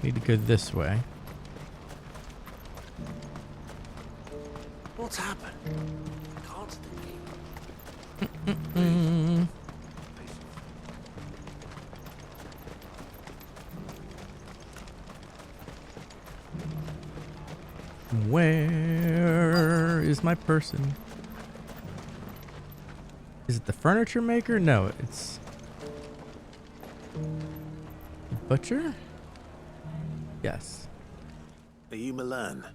S1: Need to go this way.
S5: What's happened? Guards at the gate.
S1: Where is my person? Is it the furniture maker? No, it's butcher? Yes.
S4: Are you Milan,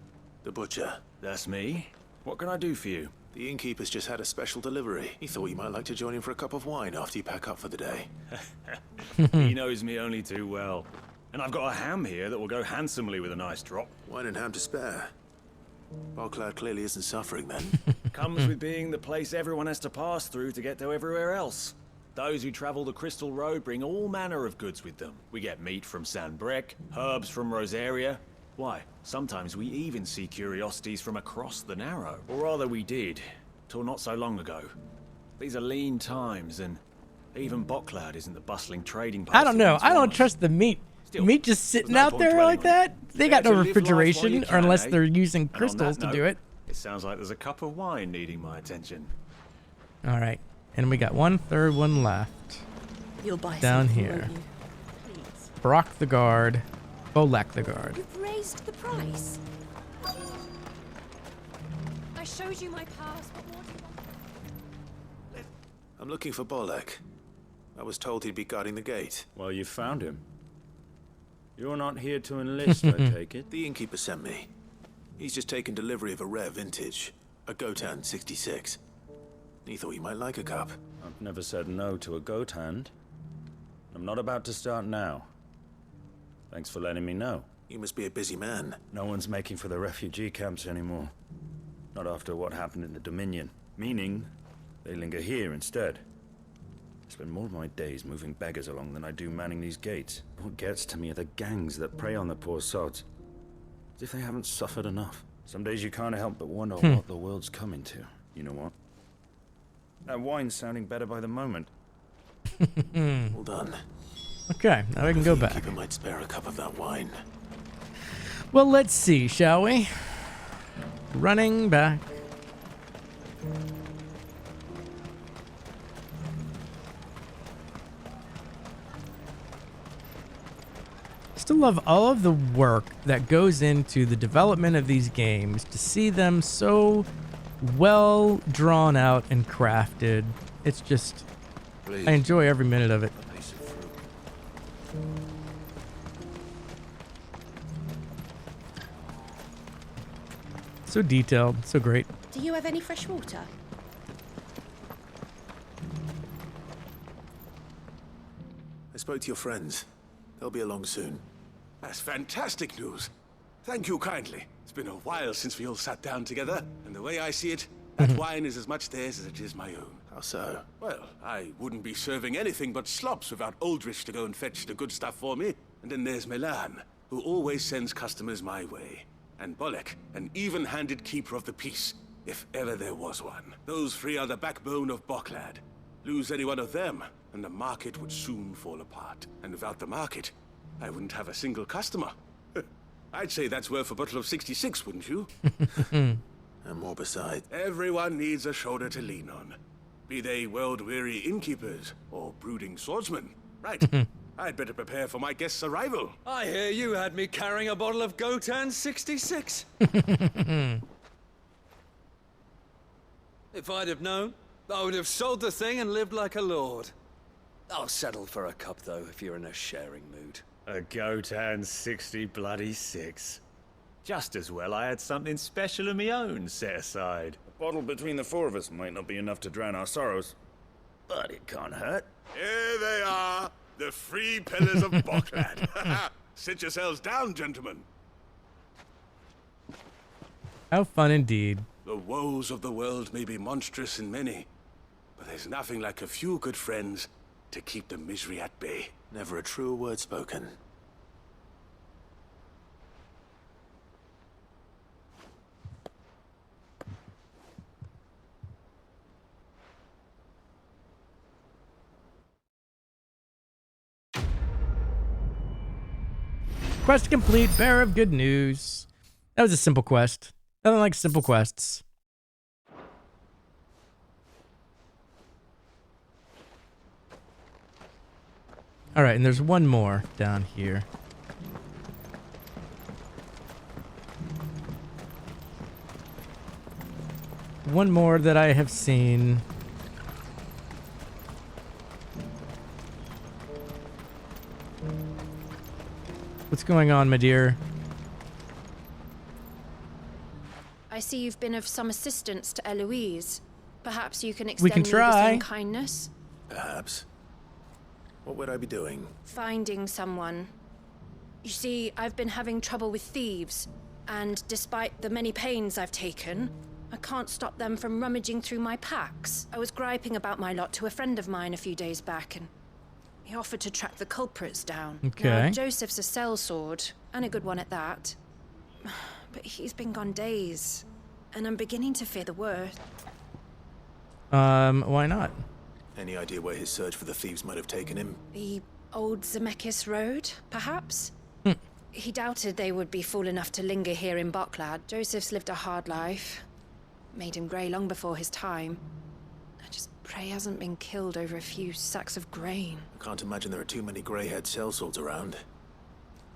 S4: the butcher?
S12: That's me. What can I do for you?
S4: The innkeeper's just had a special delivery. He thought you might like to join him for a cup of wine after you pack up for the day.
S14: He knows me only too well. And I've got a ham here that will go handsomely with a nice drop.
S4: Wine and ham to spare. Bogcloud clearly isn't suffering then.
S14: Comes with being the place everyone has to pass through to get to everywhere else. Those who travel the Crystal Road bring all manner of goods with them. We get meat from Sanbrec, herbs from Rosaria. Why, sometimes we even see curiosities from across the Narrow. Or rather we did, till not so long ago. These are lean times, and even Bogcloud isn't the bustling trading post.
S1: I don't know. I don't trust the meat. Meat just sitting out there like that? They got no refrigeration, or unless they're using crystals to do it.
S14: It sounds like there's a cup of wine needing my attention.
S1: All right. And we got 1/3 one left.
S2: You'll buy
S1: down here. Brock the guard. Bolak the guard.
S2: You've raised the price. I showed you my pass. What more do you want?
S4: I'm looking for Bolek. I was told he'd be guarding the gate.
S14: Well, you found him. You're not here to enlist, I take it?
S4: The innkeeper sent me. He's just taken delivery of a rare vintage, a Gotan 66. He thought you might like a cup.
S14: I've never said no to a goat hand. I'm not about to start now. Thanks for letting me know.
S4: You must be a busy man.
S14: No one's making for the refugee camps anymore. Not after what happened in the Dominion. Meaning, they linger here instead. I spend more of my days moving beggars along than I do manning these gates. What gets to me are the gangs that prey on the poor sods. As if they haven't suffered enough. Some days you can't help but wonder what the world's coming to. You know what? That wine's sounding better by the moment.
S4: Well done.
S1: Okay, now we can go back.
S4: The innkeeper might spare a cup of that wine.
S1: Well, let's see, shall we? Running back. Still love all of the work that goes into the development of these games to see them so well drawn out and crafted. It's just, I enjoy every minute of it. So detailed, so great.
S2: Do you have any fresh water?
S4: I spoke to your friends. They'll be along soon.
S11: That's fantastic news. Thank you kindly. It's been a while since we all sat down together, and the way I see it, that wine is as much theirs as it is my own.
S4: How so?
S11: Well, I wouldn't be serving anything but slops without Aldrich to go and fetch the good stuff for me. And then there's Milan, who always sends customers my way. And Bolek, an even-handed keeper of the peace, if ever there was one. Those three are the backbone of Bogcloud. Lose any one of them, and the market would soon fall apart. And without the market, I wouldn't have a single customer. I'd say that's worth a bottle of 66, wouldn't you?
S4: And more besides.
S11: Everyone needs a shoulder to lean on. Be they world-weary innkeepers or brooding swordsmen. Right. I'd better prepare for my guest's arrival.
S13: I hear you had me carrying a bottle of Gotan 66. If I'd have known, I would have sold the thing and lived like a lord. I'll settle for a cup, though, if you're in a sharing mood.
S14: A Gotan 60 Just as well I had something special of my own set aside. A bottle between the four of us might not be enough to drown our sorrows, but it can't hurt.
S11: Here they are, the three pillars of Bogcloud. Sit yourselves down, gentlemen.
S1: How fun indeed.
S11: The woes of the world may be monstrous in many, but there's nothing like a few good friends to keep the misery at bay.
S4: Never a truer word spoken.
S1: Quest complete, bearer of good news. That was a simple quest. Nothing like simple quests. All right, and there's one more down here. One more that I have seen. What's going on, my dear?
S2: I see you've been of some assistance to Eloise. Perhaps you can
S1: We
S2: extend
S1: can
S2: me the
S1: try.
S2: same kindness?
S4: Perhaps. What would I be doing?
S2: Finding someone. You see, I've been having trouble with thieves, and despite the many pains I've taken, I can't stop them from rummaging through my packs. I was griping about my lot to a friend of mine a few days back, and he offered to track the culprits down.
S1: Okay.
S2: Now, Joseph's a sellsword, and a good one at that. But he's been gone days, and I'm beginning to fear the worst.
S1: Why not?
S4: Any idea where his search for the thieves might have taken him?
S2: The old Zemeckis Road, perhaps? He doubted they would be fool enough to linger here in Boklad. Joseph's lived a hard life. Made him grey long before his time. I just pray he hasn't been killed over a few sacks of grain.
S4: I can't imagine there are too many grey-haired sellswords around.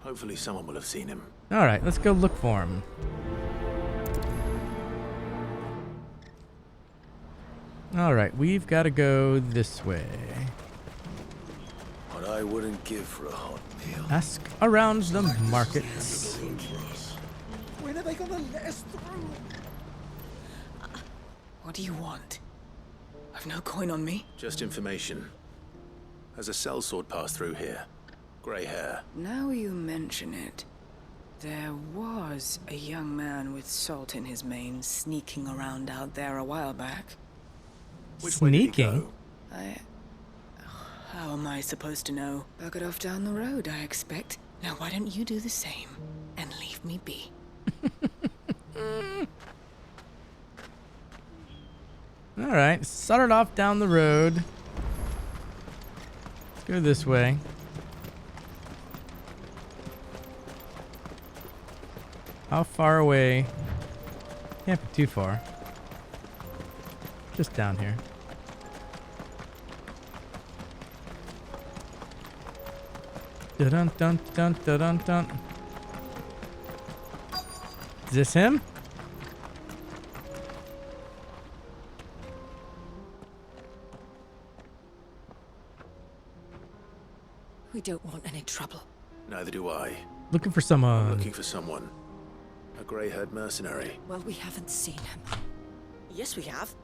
S4: Hopefully someone will have seen him.
S1: Alright, let's go look for him. Alright, we've got to go this way.
S4: What I wouldn't give for a hot meal.
S1: Ask around the markets.
S3: When are they gonna let us through?
S15: What do you want? I've no coin on me.
S4: Just information. Has a sellsword passed through here? Grey hair.
S15: Now you mention it, there was a young man with salt in his mane sneaking around out there a while back.
S1: Sneaking?
S15: How am I supposed to know? Buggered off down the road, I expect. Now why don't you do the same and leave me be?
S1: Alright, started off down the road. Let's go this way. How far away? Can't be too far. Just down here. Dun dun dun dun dun dun. Is this him?
S16: We don't want any trouble.
S4: Neither do I.
S1: Looking for someone.
S4: I'm looking for someone. A grey-haired mercenary.
S16: Well, we haven't seen him.
S12: Yes, we have.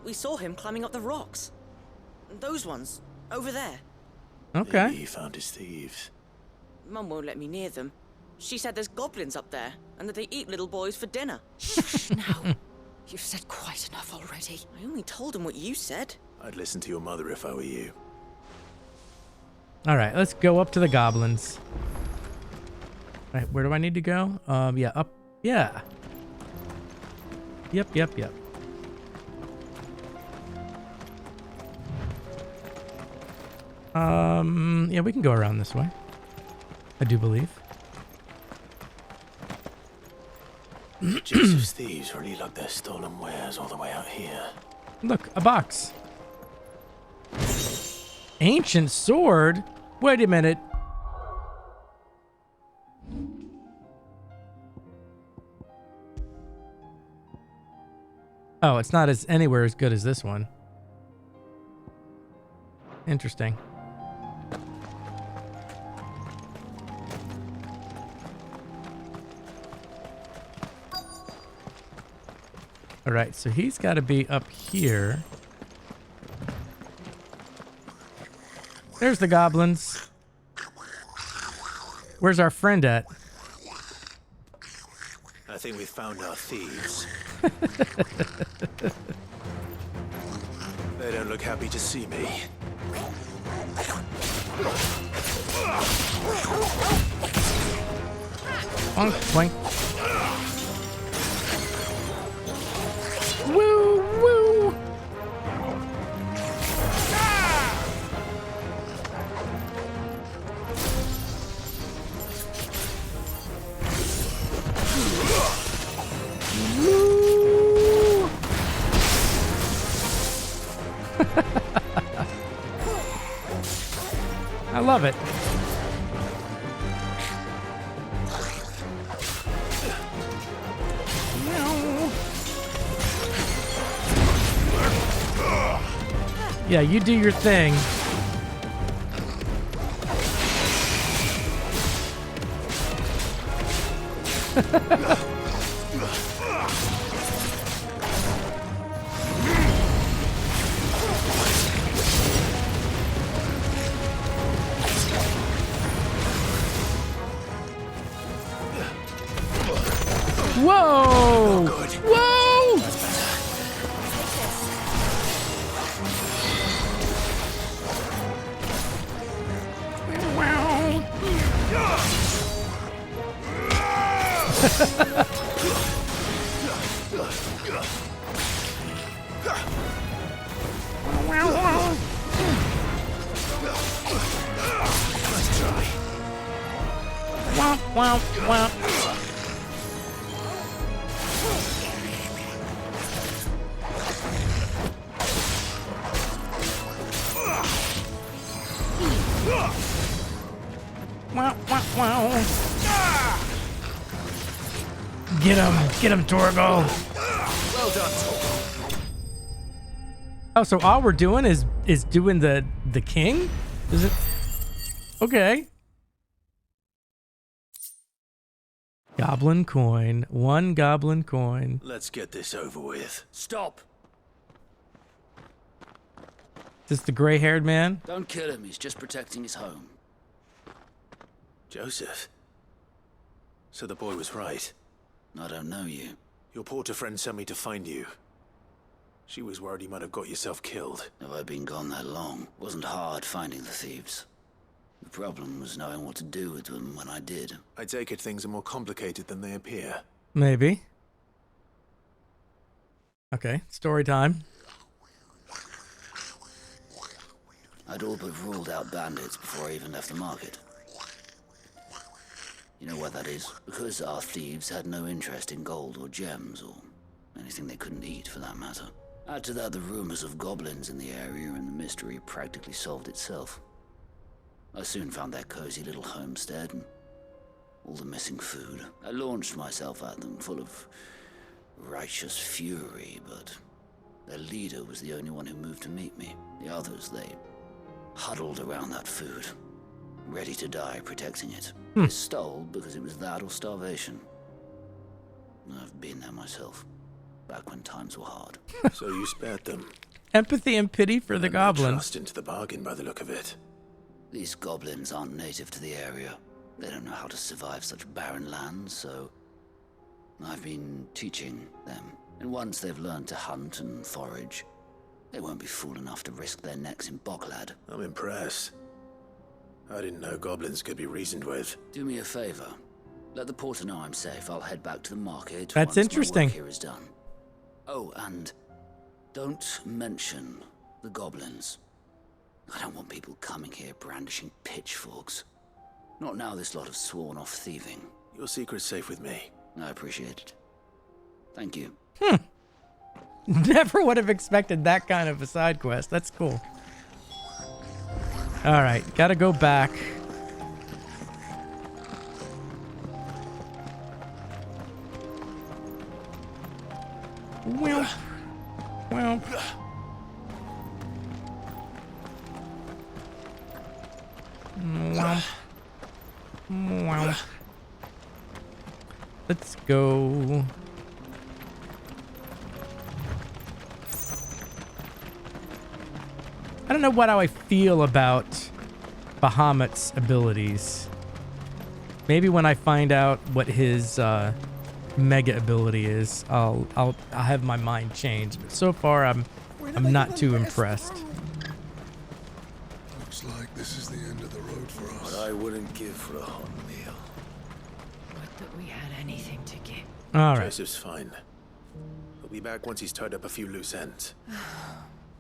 S12: We saw him climbing up the rocks. Those ones, over there.
S1: Okay.
S4: Maybe he found his thieves.
S12: Mum won't let me near them. She said there's goblins up there, and that they eat little boys for dinner.
S16: Shush now. You've said quite enough already.
S12: I only told him what you said.
S4: I'd listen to your mother if I were you.
S1: Alright, let's go up to the goblins. Right, where do I need to go? Yeah, up. Yeah. Yep. Yeah, we can go around this way. I do believe.
S4: Joseph's thieves really lug their stolen wares all the way out here.
S1: Look, a box. Ancient sword? Wait a minute. Oh, it's not anywhere as good as this one. Interesting. All right, so he's got to be up here. There's the goblins. Where's our friend at?
S4: I think we found our thieves. They don't look happy to see me.
S1: Bonk, boink. Woo, woo. I love it. Yeah, you do your thing. Whoa!
S11: Oh, good.
S1: Whoa!
S11: That's better. Nice try.
S1: Womp, womp, womp. Wow, wow, wow. Get him, Torgo.
S11: Well done, Torgo.
S1: Oh, so all we're doing is doing the king? Is it? Okay. Goblin coin. 1 goblin coin.
S4: Let's get this over with.
S17: Stop.
S1: Is this the gray-haired man?
S17: Don't kill him. He's just protecting his home.
S4: Joseph. So the boy was right.
S17: I don't know you.
S4: Your porter friend sent me to find you. She was worried you might have got yourself killed.
S17: Have I been gone that long? Wasn't hard finding the thieves. The problem was knowing what to do with them when I did.
S4: I take it things are more complicated than they appear.
S1: Maybe. Okay, story time.
S17: I'd all but ruled out bandits before I even left the market. You know why that is? Because our thieves had no interest in gold or gems, or anything they couldn't eat for that matter. Add to that the rumors of goblins in the area, and the mystery practically solved itself. I soon found their cozy little homestead and all the missing food. I launched myself at them, full of righteous fury, but their leader was the only one who moved to meet me. The others, they huddled around that food, ready to die protecting it. They stole because it was that or starvation. I've been there myself, back when times were hard.
S4: So you spared them.
S1: Empathy and pity for the goblin.
S4: Trust into the bargain by the look of it.
S17: These goblins aren't native to the area. They don't know how to survive such barren lands, so I've been teaching them. And once they've learned to hunt and forage, they won't be fool enough to risk their necks in Bocklad.
S4: I'm impressed. I didn't know goblins could be reasoned with.
S17: Do me a favor. Let the porter know I'm safe. I'll head back to the market.
S1: That's
S17: once
S1: interesting.
S17: My work here is done. Oh, and don't mention the goblins. I don't want people coming here brandishing pitchforks. Not now this lot have sworn off thieving.
S4: Your secret's safe with me.
S17: I appreciate it. Thank you.
S1: Never would have expected that kind of a side quest. That's cool. All right, gotta go back. Well, let's go. I don't know how I feel about Bahamut's abilities. Maybe when I find out what his mega ability is, I'll have my mind change. But so far, I'm not too impressed.
S6: Looks like this is the end of the road for us.
S4: What I wouldn't give for a hot meal.
S2: Would that we had anything to give.
S1: All right.
S4: Joseph's fine. He'll be back once he's tied up a few loose ends.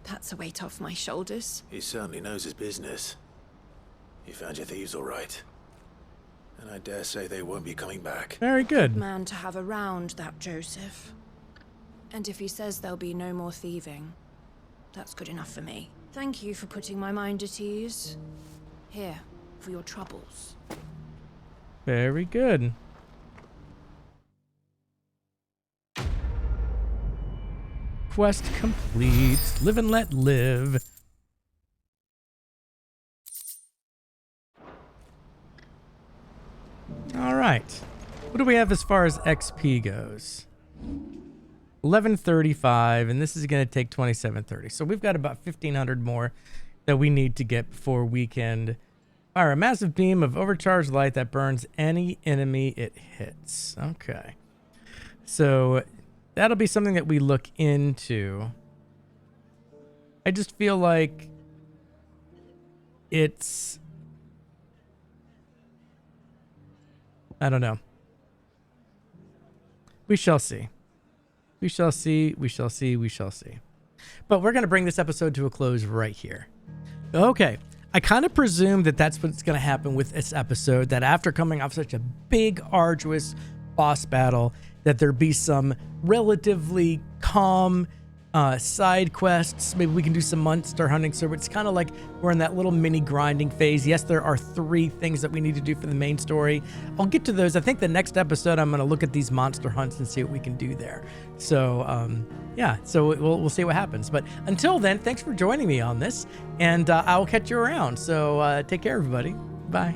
S2: That's a weight off my shoulders.
S4: He certainly knows his business. You found your thieves all right. And I dare say they won't be coming back.
S1: Very good.
S2: Man to have around, that Joseph. And if he says there'll be no more thieving, that's good enough for me. Thank you for putting my mind at ease. Here, for your troubles.
S1: Very good. Quest complete. Live and let live. All right. What do we have as far as XP goes? 1135, and this is going to take 2730. So we've got about 1500 more that we need to get before we can fire a massive beam of overcharged light that burns any enemy it hits. Okay. So that'll be something that we look into. I just feel like it's... I don't know. We shall see. We shall see. We shall see. We shall see. But we're going to bring this episode to a close right here. Okay. I kind of presume that that's what's going to happen with this episode, that after coming off such a big, arduous boss battle, that there be some relatively calm side quests. Maybe we can do some monster hunting. So it's kind of like we're in that little mini grinding phase. Yes, there are 3 things that we need to do for the main story. I'll get to those. I think the next episode, I'm going to look at these monster hunts and see what we can do there. So, yeah, so we'll see what happens. But until then, thanks for joining me on this, and I'll catch you around. So take care, everybody. Bye.